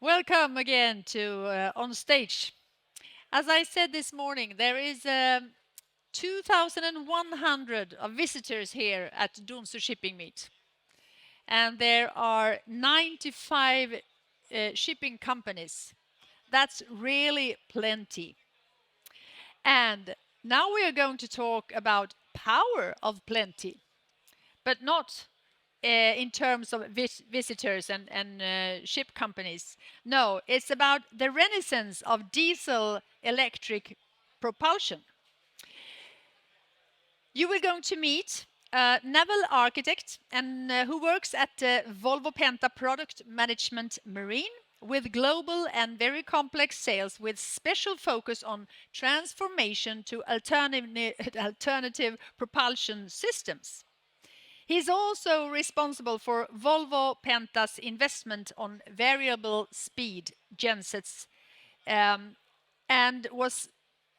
Welcome again to On Stage. As I said this morning, there is 2,100 of visitors here at Donsö Shipping Meet. And there are 95 shipping companies. That's really plenty. And now we are going to talk about power of plenty, but not in terms of visitors and ship companies. No, it's about the renaissance of diesel electric propulsion. You are going to meet a naval architect and who works at Volvo Penta Product Management Marine with global and very complex sales with special focus on transformation to alternative propulsion systems. He's also responsible for Volvo Penta's investment on variable speed gensets and was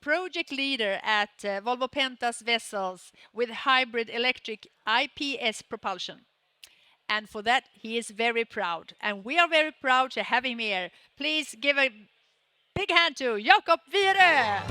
project leader at Volvo Penta's vessels with hybrid electric IPS propulsion. And for that, he is very proud. And we are very proud to have him here. Please give a big hand to Jakob Wiere.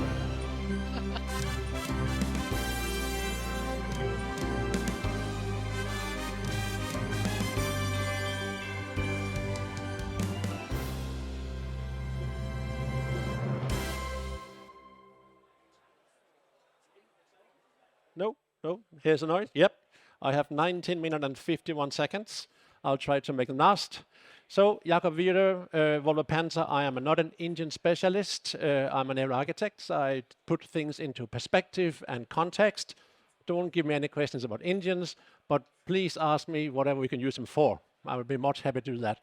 No, no, here's a noise. Yep, I have 19 minutes and 51 seconds. I'll try to make it last. So, Jakob Wiere, Volvo Penta, I am not an engine specialist. I'm an air architect. I put things into perspective and context. Don't give me any questions about engines, but please ask me whatever we can use them for. I would be much happy to do that.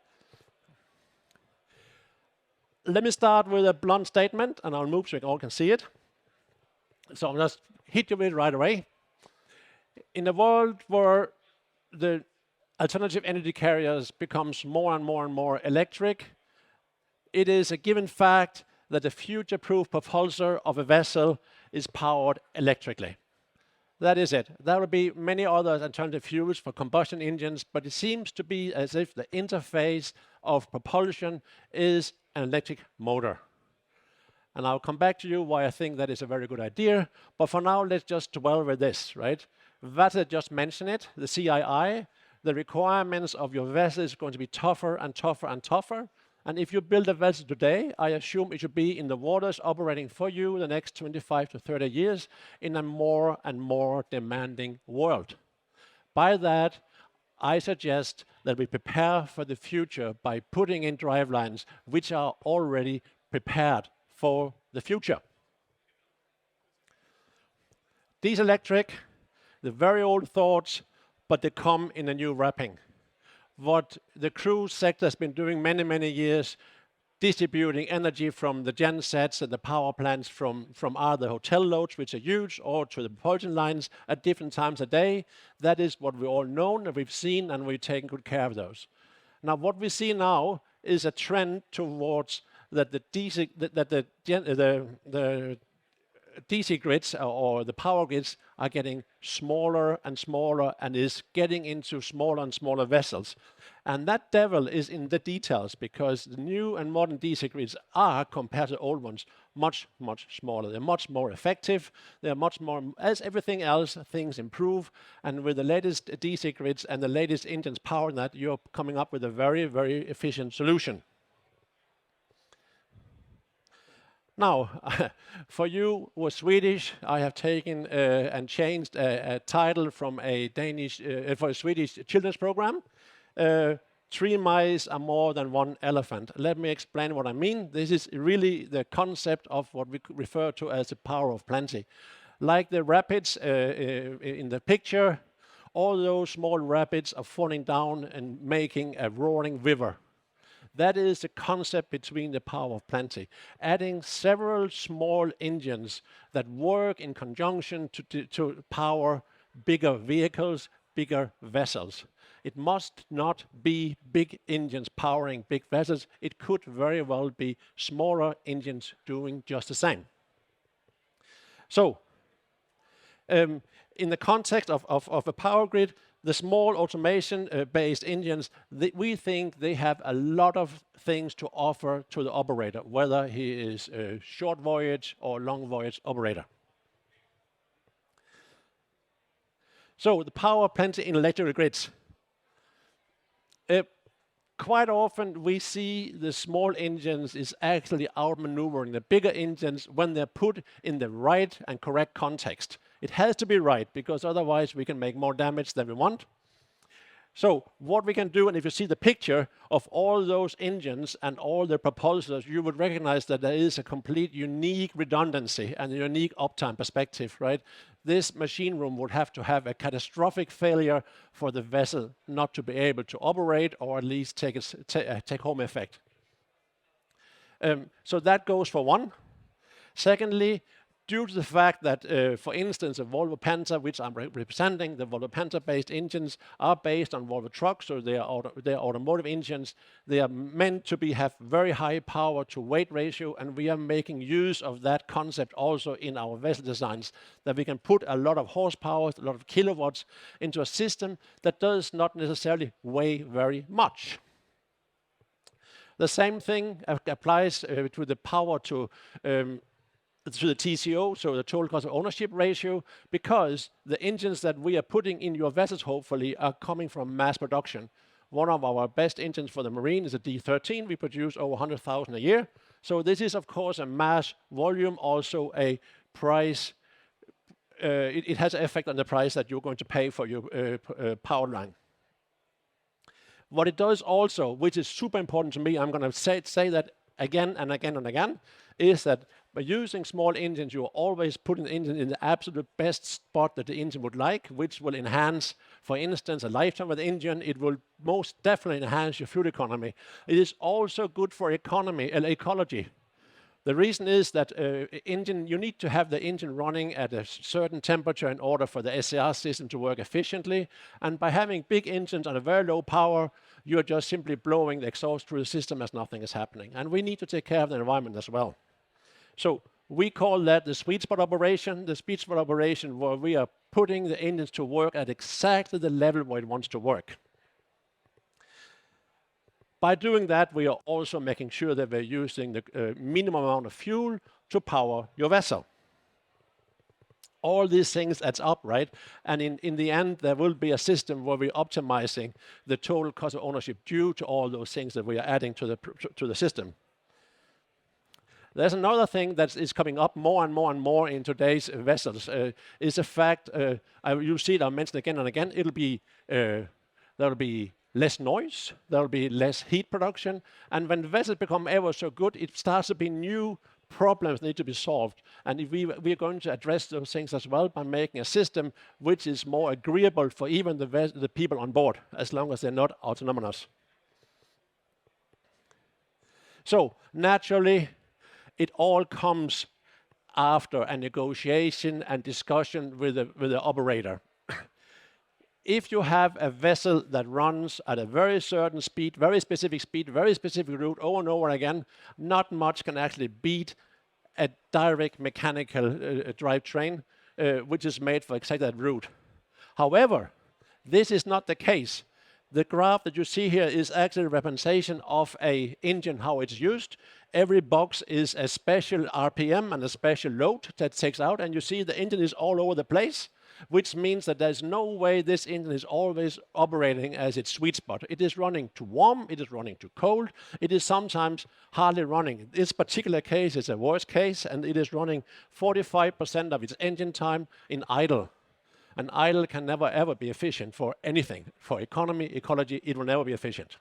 Let me start with a blunt statement, and I'll move so you all can see it. So I'll just hit you with it right away. In a world where the alternative energy carriers becomes more and more and more electric, it is a given fact that the future-proof propulsor of a vessel is powered electrically. That is it. There will be many other alternative fuels for combustion engines, but it seems to be as if the interface of propulsion is an electric motor. And I'll come back to you why I think that is a very good idea. But for now, let's just dwell with this, right? Vatta just mentioned it, the CII. The requirements of your vessel is going to be tougher and tougher and tougher. And if you build a vessel today, I assume it should be in the waters operating for you the next 25 to 30 years in a more and more demanding world. By that, I suggest that we prepare for the future by putting in drivelines which are already prepared for the future. Diesel electric, the very old thoughts, but they come in a new wrapping. What the cruise sector has been doing many, many years, distributing energy from the gensets and the power plants from either hotel loads, which are huge, or to the propulsion lines at different times a day. That is what we all know and we've seen, and we've taken good care of those. Now, what we see now is a trend towards that the DC grids or the power grids are getting smaller and smaller and is getting into smaller and smaller vessels. And that devil is in the details, because the new and modern DC grids are, compared to old ones, much, much smaller. They're much more effective. They're much more, as everything else, things improve. And with the latest DC grids and the latest engines powering that, you're coming up with a very, very efficient solution. Now, for you who are Swedish, I have taken and changed a title from a Danish, for a Swedish children's program. 3 mice are more than 1 elephant. Let me explain what I mean. This is really the concept of what we refer to as the power of plenty. Like the rapids in the picture, all those small rapids are falling down and making a roaring river. That is the concept between the power of plenty. Adding several small engines that work in conjunction to power bigger vehicles, bigger vessels. It must not be big engines powering big vessels. It could very well be smaller engines doing just the same. So, in the context of a power grid, The small automation-based engines, we think they have a lot of things to offer to the operator, whether he is a short voyage or long voyage operator. So the power plenty in electric grids. Quite often we see the small engines is actually outmaneuvering the bigger engines when they're put in the right and correct context. It has to be right, because otherwise we can make more damage than we want. So what we can do, and if you see the picture of all those engines and all the propulsors, you would recognize that there is a complete unique redundancy and a unique uptime perspective, right? This machine room would have to have a catastrophic failure for the vessel not to be able to operate, or at least take a take-home effect. So that goes for one. Secondly, due to the fact that, for instance, a Volvo Penta, which I'm representing, the Volvo Penta-based engines are based on Volvo trucks, so they are automotive engines. They are meant to have very high power to weight ratio, and we are making use of that concept also in our vessel designs, that we can put a lot of horsepower, a lot of kilowatts into a system that does not necessarily weigh very much. The same thing applies to the power to the TCO, so the total cost of ownership ratio, because the engines that we are putting in your vessels, hopefully, are coming from mass production. One of our best engines for the marine is a D13. We produce over 100,000 a year. So this is, of course, a mass volume, also a price. It has an effect on the price that you're going to pay for your power line. What it does also, which is super important to me, I'm going to say that again and again and again, is that by using small engines, you're always putting the engine in the absolute best spot that the engine would like, which will enhance, for instance, a lifetime of the engine. It will most definitely enhance your fuel economy. It is also good for ecology. The reason is that you need to have the engine running at a certain temperature in order for the SCR system to work efficiently. And by having big engines on a very low power, you're just simply blowing the exhaust through the system as nothing is happening. And we need to take care of the environment as well. So we call that the sweet spot operation. The sweet spot operation where we are putting the engines to work at exactly the level where it wants to work. By doing that, we are also making sure that we're using the minimum amount of fuel to power your vessel. All these things adds up, right? And in the end, there will be a system where we're optimizing the total cost of ownership due to all those things that we are adding to the system. There's another thing that is coming up more and more and more in today's vessels, is the fact, you see it, I'll mention again and again, there'll be less noise, there'll be less heat production, and when the vessels become ever so good, it starts to be new problems need to be solved. And if we are going to address those things as well by making a system which is more agreeable for even the people on board, as long as they're not autonomous. So naturally, it all comes after a negotiation and discussion with the operator. If you have a vessel that runs at a very certain speed, very specific route over and over again, not much can actually beat a direct mechanical drivetrain, which is made for exactly that route. However, this is not the case. The graph that you see here is actually a representation of an engine, how it's used. Every box is a special RPM and a special load that takes out, and you see the engine is all over the place, which means that there's no way this engine is always operating as its sweet spot. It is running too warm, it is running too cold, it is sometimes hardly running. This particular case is a worst case, and it is running 45% of its engine time in idle. And idle can never ever be efficient for anything. For economy, ecology, it will never be efficient.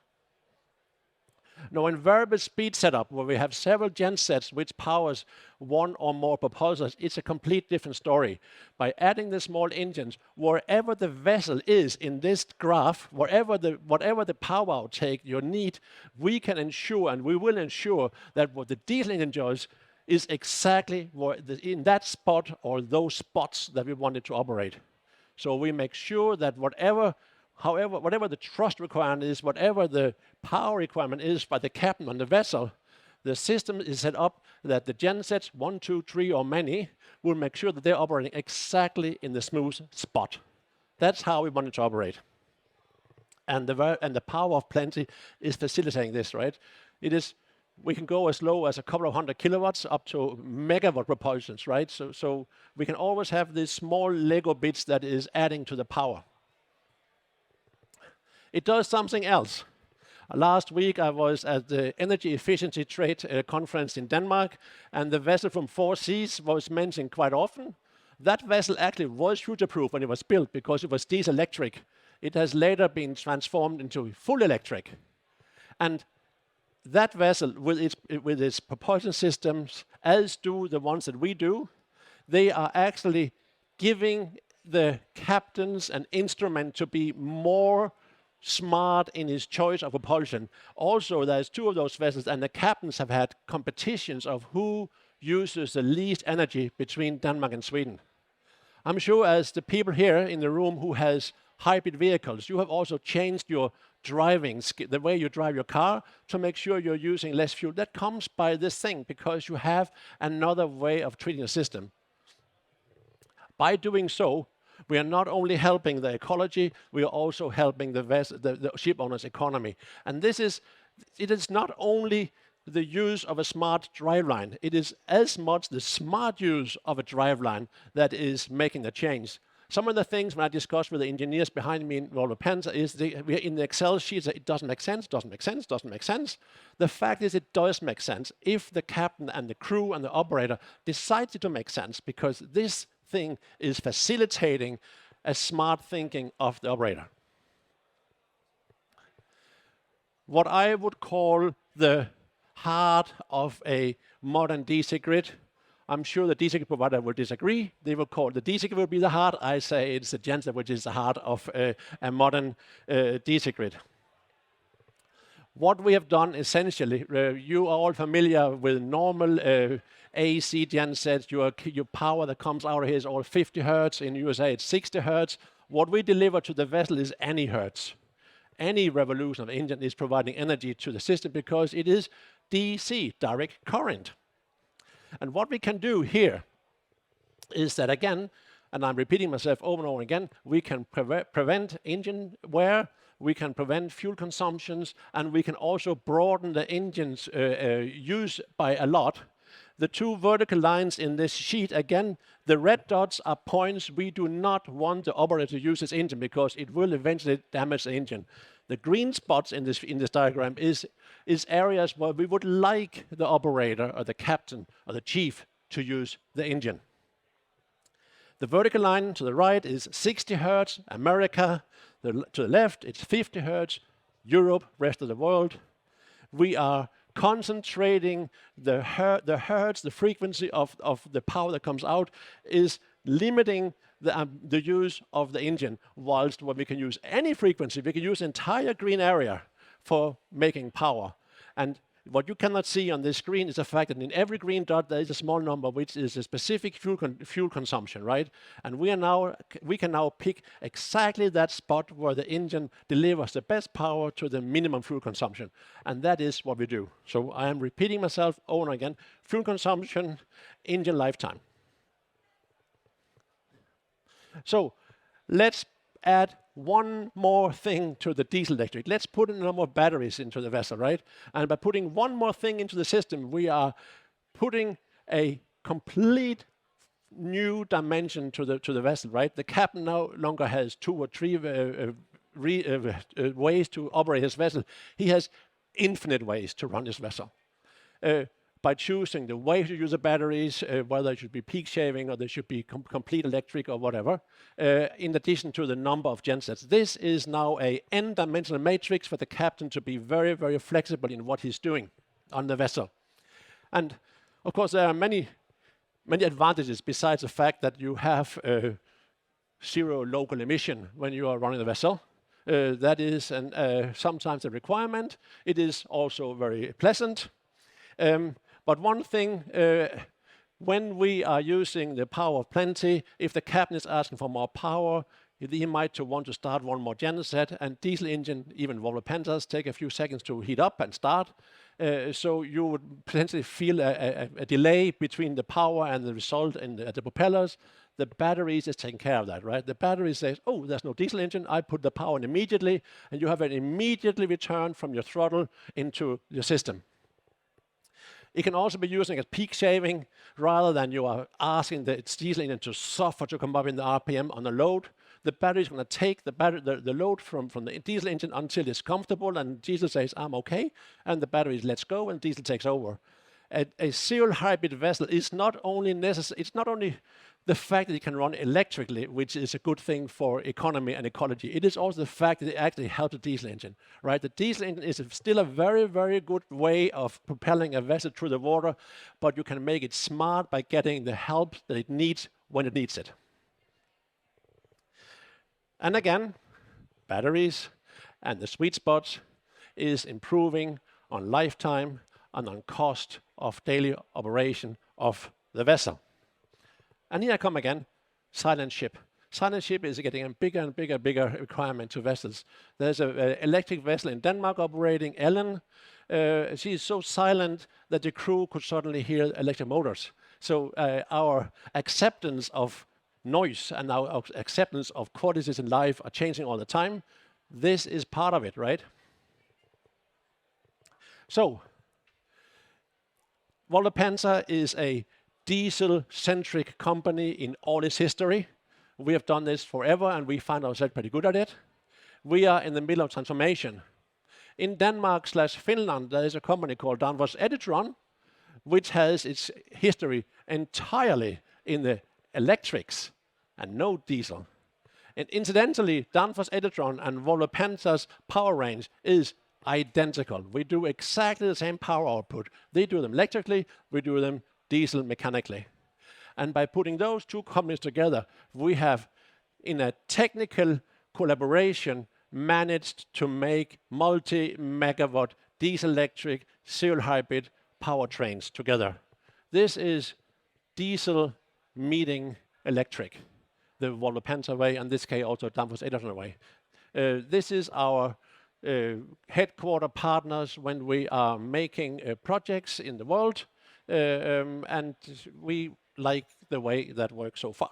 Now, in variable speed setup, where we have several gensets which powers one or more propulsors, it's a complete different story. By adding the small engines, wherever the vessel is in this graph, whatever the power outtake you need, we can ensure, and we will ensure, that what the diesel engine does is exactly in that spot or those spots that we want it to operate. So we make sure that whatever the thrust requirement is, whatever the power requirement is by the captain on the vessel, the system is set up that the gensets, 1, 2, 3, or many, will make sure that they're operating exactly in the smooth spot. That's how we want it to operate. And the power of plenty is facilitating this, right? It is, we can go as low as a couple of 100 kilowatts up to megawatt propulsions, right? So we can always have these small Lego bits that is adding to the power. It does something else. Last week I was at the Energy Efficiency Trade Conference in Denmark, and the vessel from Four Seas was mentioned quite often. That vessel actually was future-proof when it was built because it was diesel-electric. It has later been transformed into full electric. And that vessel, with its propulsion systems, as do the ones that we do, they are actually giving the captains an instrument to be more smart in his choice of propulsion. Also, there's two of those vessels, and the captains have had competitions of who uses the least energy between Denmark and Sweden. I'm sure as the people here in the room who has hybrid vehicles, you have also changed your driving, the way you drive your car to make sure you're using less fuel. That comes by this thing because you have another way of treating the system. By doing so, we are not only helping the ecology, we are also helping the ship owner's economy. And it is not only the use of a smart driveline, it is as much the smart use of a driveline that is making the change. Some of the things when I discuss with the engineers behind me in Volvo Penta is we are in the Excel sheets that it doesn't make sense, doesn't make sense, doesn't make sense. The fact is it does make sense if the captain and the crew and the operator decides it to make sense, because this thing is facilitating a smart thinking of the operator. What I would call the heart of a modern DC grid, I'm sure the DC grid provider will disagree. They will call the DC grid will be the heart. I say it's the genset which is the heart of a modern DC grid. What we have done essentially, you are all familiar with normal AC gensets. Your power that comes out of here is all 50 hertz. In USA, it's 60 hertz. What we deliver to the vessel is any hertz. Any revolution of the engine is providing energy to the system because it is DC, direct current. And what we can do here is that, again, and I'm repeating myself over and over again, we can prevent engine wear, we can prevent fuel consumptions, and we can also broaden the engine's use by a lot. The two vertical lines in this sheet, again, the red dots are points we do not want the operator to use this engine because it will eventually damage the engine. The green spots in this diagram is areas where we would like the operator or the captain or the chief to use the engine. The vertical line to the right is 60 hertz, America. To the left, it's 50 hertz, Europe, rest of the world. We are concentrating the hertz, the frequency of the power that comes out is limiting the use of the engine, whilst when we can use any frequency, we can use the entire green area for making power. And what you cannot see on this screen is the fact that in every green dot there is a small number which is a specific fuel consumption, right? And we can now pick exactly that spot where the engine delivers the best power to the minimum fuel consumption. And that is what we do. So I am repeating myself over and again. Fuel consumption, engine lifetime. So let's add one more thing to the diesel electric. Let's put in no more batteries into the vessel, right? And by putting one more thing into the system, we are putting a complete new dimension to the vessel, right? The captain no longer has 2 or 3 ways to operate his vessel. He has infinite ways to run his vessel. By choosing the way to use the batteries, whether it should be peak shaving or they should be complete electric or whatever, in addition to the number of gensets. This is now a n-dimensional matrix for the captain to be very, very flexible in what he's doing on the vessel. And of course, there are many advantages besides the fact that you have zero local emission when you are running the vessel. That is sometimes a requirement. It is also very pleasant. But one thing, when we are using the power of plenty, if the captain is asking for more power, he might want to start one more genset, and diesel engine, even Volvo Pentas, take a few seconds to heat up and start. So you would potentially feel a delay between the power and the result in the propellers. The batteries is taking care of that, right? The battery says, oh, there's no diesel engine. I put the power in immediately, and you have an immediately return from your throttle into your system. It can also be using as peak shaving rather than you are asking the diesel engine to suffer to come up in the RPM on a load. The battery is going to take the load from the diesel engine until it's comfortable, and diesel says, I'm okay, and the battery lets go, and diesel takes over. A serial hybrid vessel is not only necessary, it's not only the fact that it can run electrically, which is a good thing for economy and ecology. It is also the fact that it actually helps the diesel engine, right? The diesel engine is still a very, very good way of propelling a vessel through the water, but you can make it smart by getting the help that it needs when it needs it. And again, batteries and the sweet spot is improving on lifetime and on cost of daily operation of the vessel. And here I come again, silent ship. Silent ship is getting a bigger and bigger requirement to vessels. There's an electric vessel in Denmark operating, Ellen. She is so silent that the crew could suddenly hear electric motors. So our acceptance of noise and our acceptance of qualities in life are changing all the time. This is part of it, right? So, Volvo Penta is a diesel-centric company in all its history. We have done this forever, and we find ourselves pretty good at it. We are in the middle of transformation. In Denmark/Finland, there is a company called Danfoss Editron, which has its history entirely in the electrics and no diesel. And incidentally, Danfoss Editron and Volvo Penta's power range is identical. We do exactly the same power output. They do them electrically, we do them diesel mechanically. And by putting those two companies together, we have, in a technical collaboration, managed to make multi-megawatt diesel-electric serial hybrid powertrains together. This is diesel meeting electric, the Volvo Penta way, and this case also Danfoss Editron way. This is our headquarter partners when we are making projects in the world, and we like the way that works so far.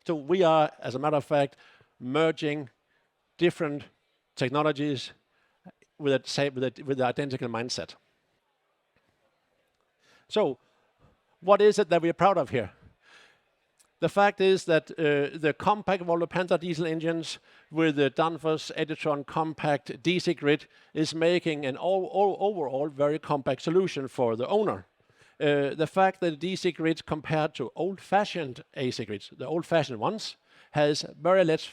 So we are, as a matter of fact, merging different technologies with the identical mindset. So, what is it that we are proud of here? The fact is that the compact Volvo Penta diesel engines with the Danfoss Editron compact DC grid is making an overall very compact solution for the owner. The fact that the DC grid compared to old-fashioned AC grids, the old-fashioned ones, has very less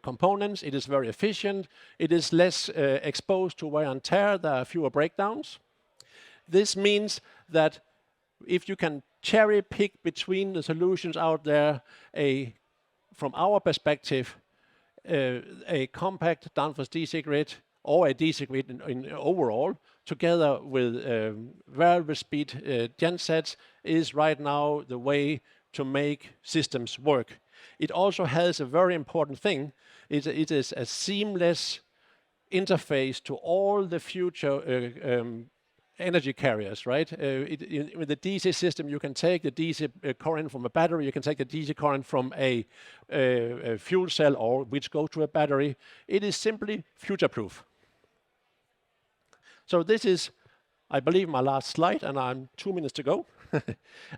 components, it is very efficient, it is less exposed to wear and tear, there are fewer breakdowns. This means that if you can cherry pick between the solutions out there, from our perspective, a compact Danfoss DC grid or a DC grid in overall, together with variable speed gensets, is right now the way to make systems work. It also has a very important thing. It is a seamless interface to all the future energy carriers, right? With the DC system, you can take the DC current from a battery, you can take the DC current from a fuel cell, or which go to a battery. It is simply future-proof. So this is, I believe, my last slide, and I'm 2 minutes to go.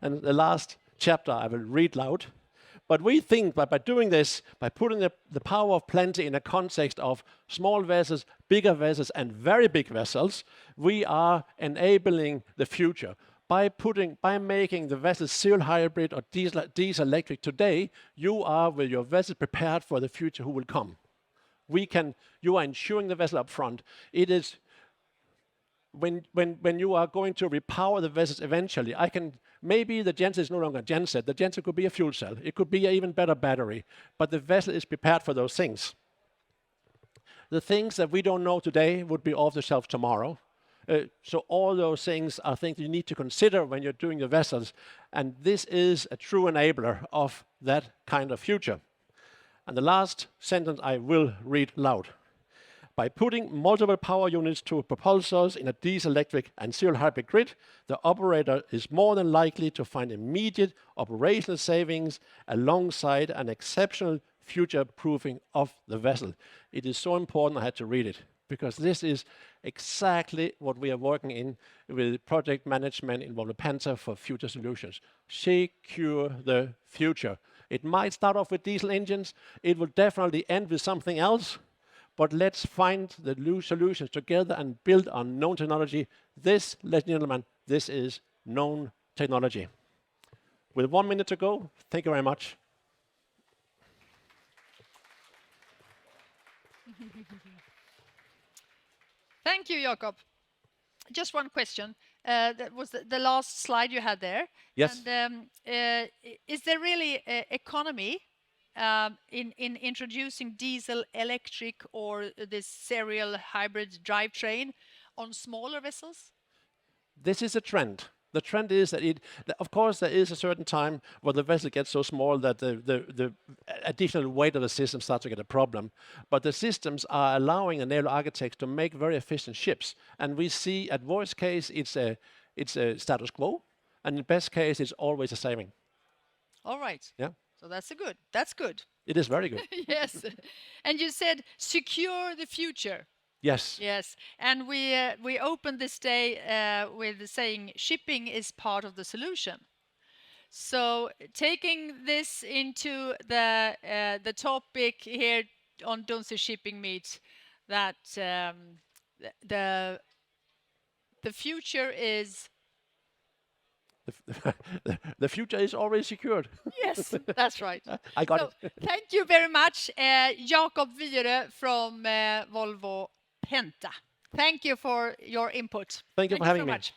And the last chapter I will read loud. But we think that by doing this, by putting the power of plenty in a context of small vessels, bigger vessels, and very big vessels, we are enabling the future. By making the vessel serial hybrid or diesel electric today, you are with your vessel prepared for the future who will come. You are insuring the vessel up front. It is when you are going to repower the vessels eventually, maybe the genset is no longer a genset. The genset could be a fuel cell. It could be an even better battery. But the vessel is prepared for those things. The things that we don't know today would be off the shelf tomorrow. So all those things are things you need to consider when you're doing the vessels. And this is a true enabler of that kind of future. And the last sentence I will read loud. By putting multiple power units to propulsors in a diesel-electric and serial hybrid grid, the operator is more than likely to find immediate operational savings alongside an exceptional future-proofing of the vessel. It is so important I had to read it, because this is exactly what we are working in with project management in Volvo Penta for future solutions. Secure the future. It might start off with diesel engines. It will definitely end with something else. But let's find the new solutions together and build on known technology. This, ladies and gentlemen, this is known technology. With 1 minute to go, thank you very much. Thank you, Jakob. Just one question. That was the last slide you had there. Yes. And is there really economy in introducing diesel, electric, or this serial hybrid drivetrain on smaller vessels? This is a trend. The trend is that of course, there is a certain time where the vessel gets so small that the additional weight of the system starts to get a problem. But the systems are allowing the naval architects to make very efficient ships. And we see, at worst case, it's a status quo, and in best case, it's always a saving. All right. Yeah, So that's good. That's good. it is very good. Yes. And you said secure the future. Yes. Yes, and we opened this day with saying shipping is part of the solution. So taking this into the topic here on Dunse Shipping Meet, that the future is The future is already secured. yes, that's right. I got So it. thank you very much, Jakob Vyre from Volvo Penta. Thank you for your input. Thank you for having so me. much.